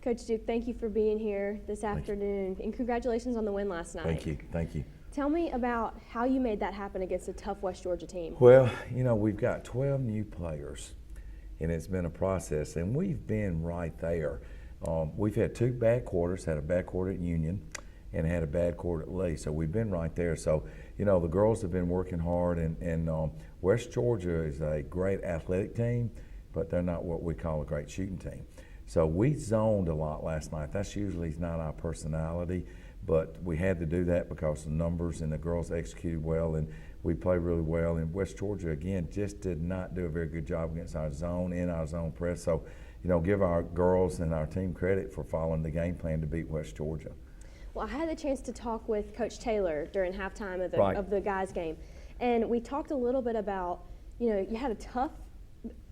Coach Duke, thank you for being here this afternoon, and congratulations on the win last night. Thank you. Tell me about how you made that happen against a tough West Georgia team. Well, we've got 12 new players, and it's been a process, and we've been right there. We've had 2 bad quarters, had a bad quarter at Union and had a bad quarter at Lee, so we've been right there. So, the girls have been working hard, and West Georgia is a great athletic team, but they're not what we call a great shooting team. So we zoned a lot last night. That's usually not our personality, but we had to do that because of the numbers, and the girls executed well, and we played really well. And West Georgia, again, just did not do a very good job against our zone, in our zone press. So, give our girls and our team credit for following the game plan to beat West Georgia. Well, I had the chance to talk with Coach Taylor during halftime of the guys' game, and we talked a little bit about, you had a tough,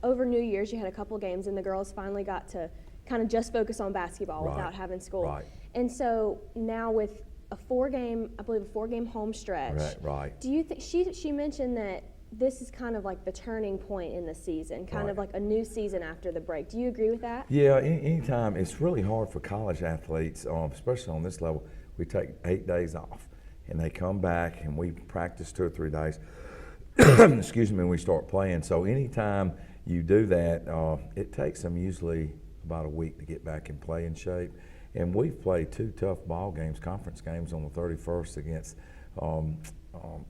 over New Year's, you had a couple games, and the girls finally got to kind of just focus on basketball without having school. Right. And so now with a 4-game home stretch. Right. Do you think she mentioned that this is kind of like the turning point in the season, kind of like a new season after the break? Do you agree with that? Yeah, anytime. It's really hard for college athletes, especially on this level. We take 8 days off, and they come back, and we practice 2 or 3 days. Excuse me, and we start playing. So anytime you do that, it takes them usually about a week to get back in playing shape. And we've played 2 tough ball games, conference games, on the 31st against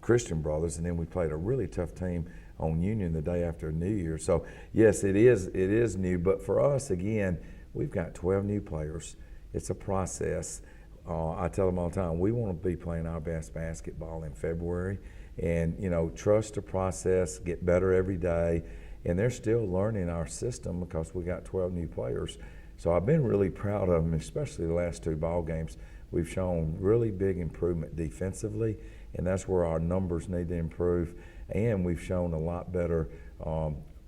Christian Brothers, and then we played a really tough team on Union the day after New Year. So yes, it is new, but for us, again, we've got 12 new players. It's a process. I tell them all the time, we want to be playing our best basketball in February, and trust the process, get better every day. And they're still learning our system because we got 12 new players. So I've been really proud of them, especially the last 2 ball games. We've shown really big improvement defensively, and that's where our numbers need to improve. And we've shown a lot better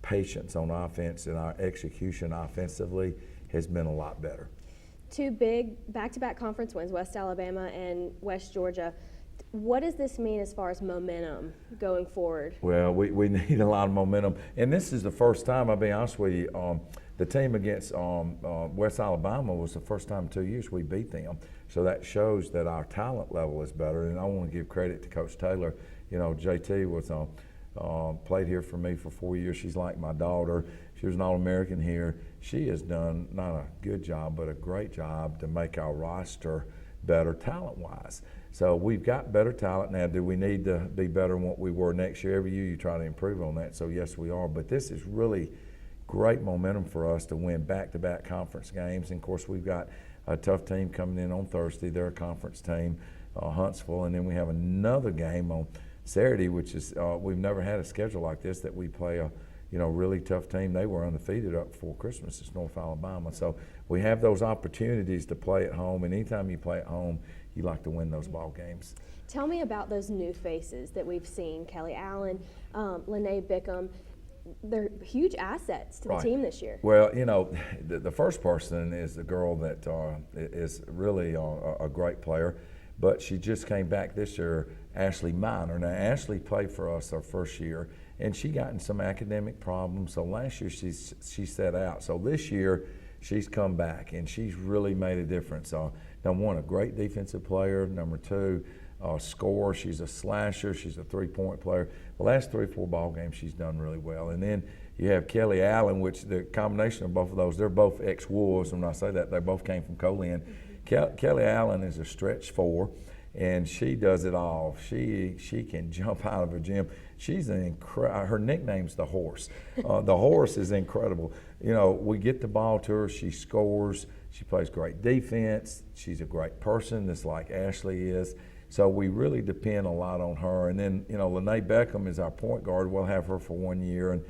patience on offense, and our execution offensively has been a lot better. 2 big back-to-back conference wins, West Alabama and West Georgia. What does this mean as far as momentum going forward? Well, we need a lot of momentum. And this is the first time, I'll be honest with you, the team against West Alabama was the first time in 2 years we beat them. So that shows that our talent level is better. And I want to give credit to Coach Taylor. JT was played here for me for 4 years. She's like my daughter. She was an All-American here. She has done not a good job, but a great job to make our roster better talent-wise. So we've got better talent now. Do we need to be better than what we were next year? Every year you try to improve on that. So yes, we are. But this is really great momentum for us to win back-to-back conference games. And of course, we've got a tough team coming in on Thursday. They're a conference team, Huntsville, and then we have another game on Saturday, which is we've never had a schedule like this, that we play a really tough team. They were undefeated up before Christmas. It's North Alabama. So we have those opportunities to play at home, and anytime you play at home, you like to win those ball games. Tell me about those new faces that we've seen, Kelly Allen, Lene Bickham. They're huge assets to the team this year. Well, the first person is the girl that is really a great player, but she just came back this year, Ashley Miner. Now, Ashley played for us our first year, and she got in some academic problems. So last year she sat out. So this year she's come back, and she's really made a difference. Number 1, a great defensive player. Number 2, scorer. She's a slasher. She's a 3-point player. The last 3 or 4 ball games she's done really well. And then you have Kelly Allen, which the combination of both of those, they're both ex-Wolves. And when I say that, they both came from Colin. Kelly Allen is a stretch 4, and she does it all. She can jump out of a gym. She's her nickname's the Horse. The Horse is incredible. We get the ball to her. She scores. She plays great defense. She's a great person, just like Ashley is. So we really depend a lot on her. And then, Lene Bickham is our point guard. We'll have her for 1 year. And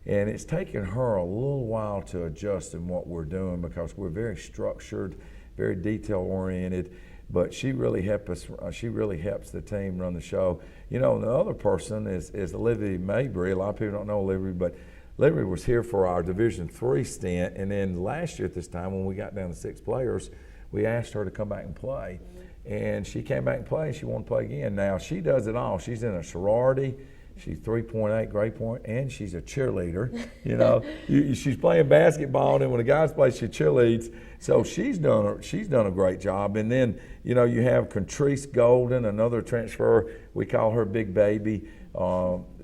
it's taken her a little while to adjust in what we're doing, because we're very structured, very detail-oriented. But she really helps us. She really helps the team run the show. The other person is Olivia Mabry. A lot of people don't know Olivia, but Olivia was here for our Division III stint. And then last year at this time, when we got down to 6 players, we asked her to come back and play. And she came back and played. She wanted to play again. Now, she does it all. She's in a sorority. She's 3.8 grade point, and she's a cheerleader. You know, she's playing basketball, and then when the guys play, she cheerleads. So she's done a great job. And then, you know, you have Contrice Golden, another transfer. We call her Big Baby.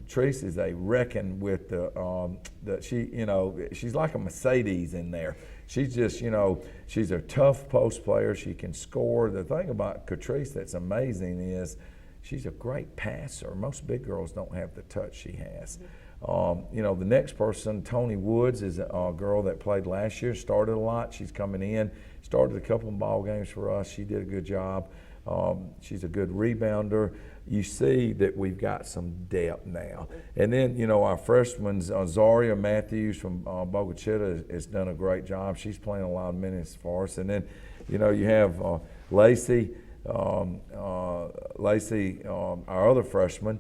Trice is a wrecking with she's like a Mercedes in there. She's just, you know, she's a tough post player. She can score. The thing about Catrice that's amazing is she's a great passer. Most big girls don't have the touch she has. You know, the next person, Tony Woods, is a girl that played last year, started a lot. She's coming in, started a couple of ball games for us. She did a good job. She's a good rebounder. You see that we've got some depth now. And then, you know, our freshman, Zaria Matthews from Boca Chica has done a great job. She's playing a lot of minutes for us. And then, you know, you have Lacey, our other freshman.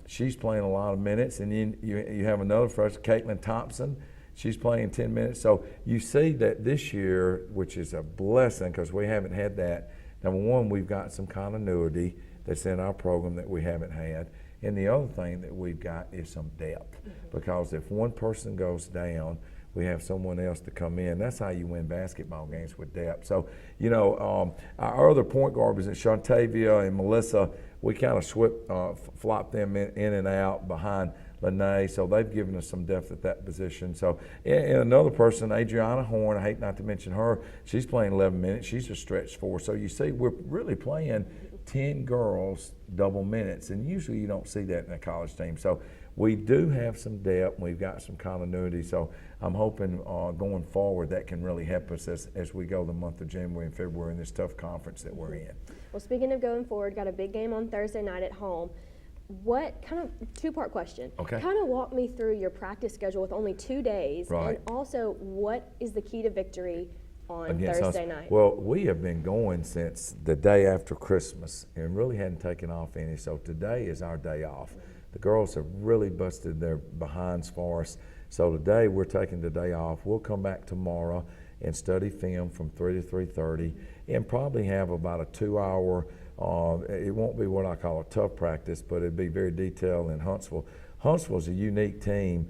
She's playing a lot of minutes. And then you have another freshman, Caitlin Thompson. She's playing 10 minutes. So you see that this year, which is a blessing because we haven't had that. Number one, we've got some continuity that's in our program that we haven't had. And the other thing that we've got is some depth. Because if one person goes down, we have someone else to come in. That's how you win basketball games, with depth. So, you know, our other point guard was Shantavia and Melissa. We kind of flopped them in and out behind Lene, so they've given us some depth at that position. So, and another person, Adriana Horn, I hate not to mention her, she's playing 11 minutes. She's a stretch four. So you see, we're really playing 10 girls double minutes, and usually you don't see that in a college team. So we do have some depth, we've got some continuity, so I'm hoping going forward that can really help us as we go the month of January and February in this tough conference that we're in. Well, speaking of going forward, got a big game on Thursday night at home. What kind of, two-part question. Okay. Kind of walk me through your practice schedule with only 2 days. Right. And also, what is the key to victory on Against Thursday us. night? Well, we have been going since the day after Christmas and really hadn't taken off any, so today is our day off. The girls have really busted their behinds for us, so today we're taking the day off. We'll come back tomorrow and study film from 3 to 3:30 and probably have about a 2-hour, it won't be what I call a tough practice, but it'd be very detailed in Huntsville. Huntsville's a unique team.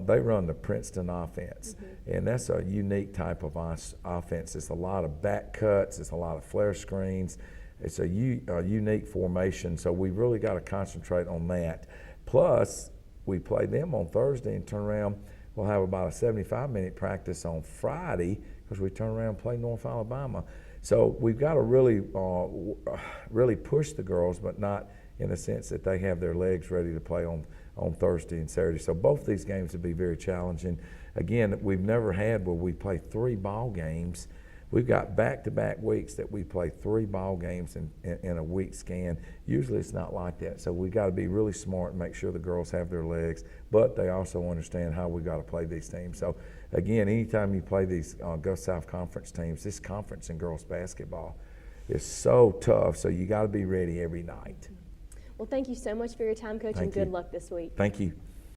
They run the Princeton offense, and that's a unique type of offense. It's a lot of back cuts, it's a lot of flare screens. It's a unique formation, so we really got to concentrate on that. Plus, we play them on Thursday and turn around. We'll have about a 75-minute practice on Friday because we turn around and play North Alabama. So we've got to really push the girls, but not in the sense that they have their legs ready to play on Thursday and Saturday. So both these games will be very challenging. Again, we've never had where we play 3 ball games. We've got back-to-back weeks that we play 3 ball games in a week scan. Usually it's not like that. So we've got to be really smart and make sure the girls have their legs, but they also understand how we got to play these teams. So again, anytime you play these Gulf South Conference teams, this conference in girls basketball is so tough, so you got to be ready every night. Well, thank you so much for your time, Coach, and good luck this week. Thank you.